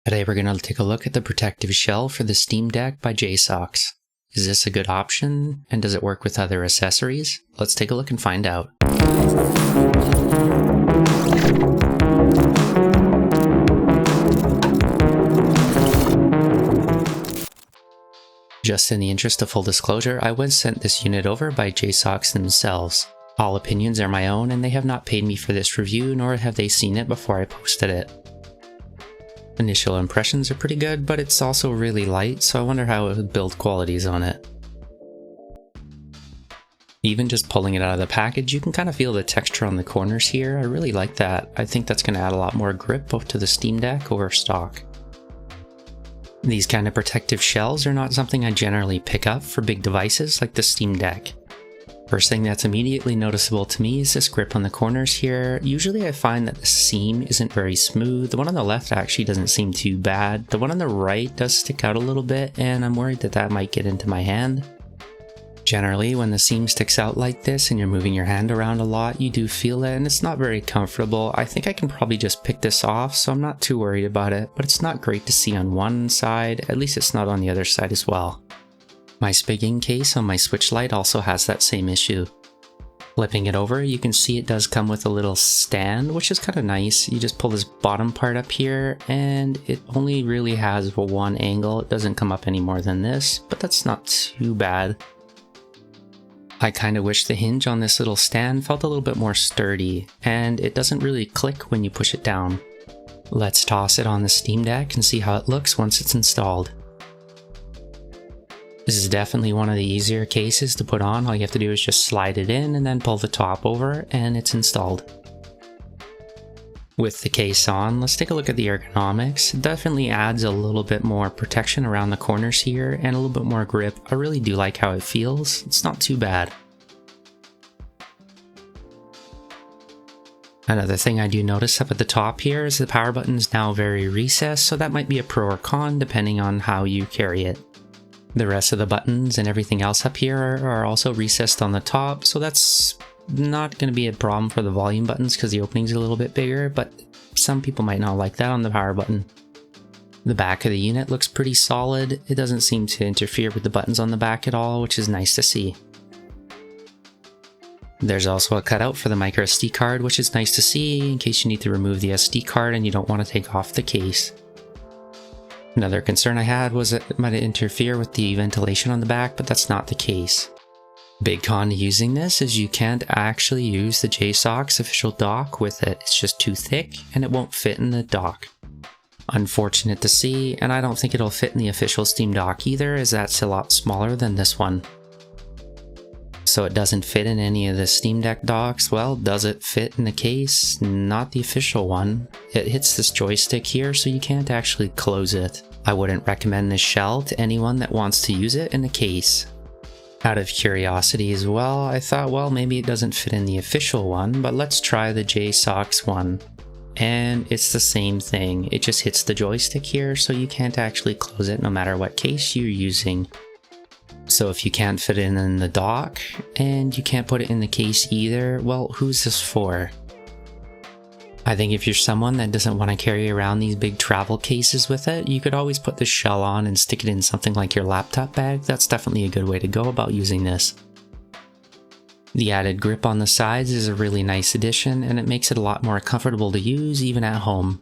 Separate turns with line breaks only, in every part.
Today we're going to take a look at the protective shell for the Steam Deck by JSAUX. Is this a good option, and does it work with other accessories? Let's take a look and find out. Just in the interest of full disclosure, I was sent this unit over by JSAUX themselves. All opinions are my own, and they have not paid me for this review, nor have they seen it before I posted it. Initial impressions are pretty good, but it's also really light, so I wonder how the build quality is on it. Even just pulling it out of the package, you can kind of feel the texture on the corners here. I really like that. I think that's going to add a lot more grip both to the Steam Deck over stock. These kind of protective shells are not something I generally pick up for big devices like the Steam Deck. First thing that's immediately noticeable to me is this grip on the corners here. Usually I find that the seam isn't very smooth. The one on the left actually doesn't seem too bad. The one on the right does stick out a little bit, and I'm worried that that might get into my hand. Generally, when the seam sticks out like this and you're moving your hand around a lot, you do feel it, and it's not very comfortable. I think I can probably just pick this off, so I'm not too worried about it, but it's not great to see on one side. At least it's not on the other side as well. My Spigging case on my Switch Lite also has that same issue. Flipping it over, you can see it does come with a little stand, which is kind of nice. You just pull this bottom part up here, and it only really has one angle. It doesn't come up any more than this, but that's not too bad. I kind of wish the hinge on this little stand felt a little bit more sturdy, and it doesn't really click when you push it down. Let's toss it on the Steam Deck and see how it looks once it's installed. This is definitely one of the easier cases to put on. All you have to do is just slide it in and then pull the top over and it's installed. With the case on, let's take a look at the ergonomics. It definitely adds a little bit more protection around the corners here and a little bit more grip. I really do like how it feels. It's not too bad. Another thing I do notice up at the top here is the power button is now very recessed, so that might be a pro or con depending on how you carry it. The rest of the buttons and everything else up here are also recessed on the top, so that's not going to be a problem for the volume buttons because the opening's a little bit bigger, but some people might not like that on the power button. The back of the unit looks pretty solid. It doesn't seem to interfere with the buttons on the back at all, which is nice to see. There's also a cutout for the micro SD card, which is nice to see in case you need to remove the SD card and you don't want to take off the case. Another concern I had was that it might interfere with the ventilation on the back, but that's not the case. Big con to using this is you can't actually use the JSAUX official dock with it. It's just too thick and it won't fit in the dock. Unfortunate to see, and I don't think it'll fit in the official Steam dock either, as that's a lot smaller than this one. So it doesn't fit in any of the Steam Deck docks. Well, does it fit in the case? Not the official one. It hits this joystick here, so you can't actually close it. I wouldn't recommend this shell to anyone that wants to use it in a case. Out of curiosity as well, I thought, well, maybe it doesn't fit in the official one, but let's try the JSAUX one. And it's the same thing. It just hits the joystick here, so you can't actually close it no matter what case you're using. So if you can't fit it in the dock, and you can't put it in the case either, well, who's this for? I think if you're someone that doesn't want to carry around these big travel cases with it, you could always put the shell on and stick it in something like your laptop bag. That's definitely a good way to go about using this. The added grip on the sides is a really nice addition, and it makes it a lot more comfortable to use even at home.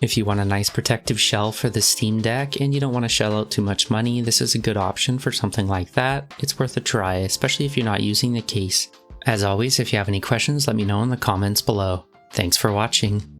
If you want a nice protective shell for the Steam Deck and you don't want to shell out too much money, this is a good option for something like that. It's worth a try, especially if you're not using the case. As always, if you have any questions, let me know in the comments below. Thanks for watching.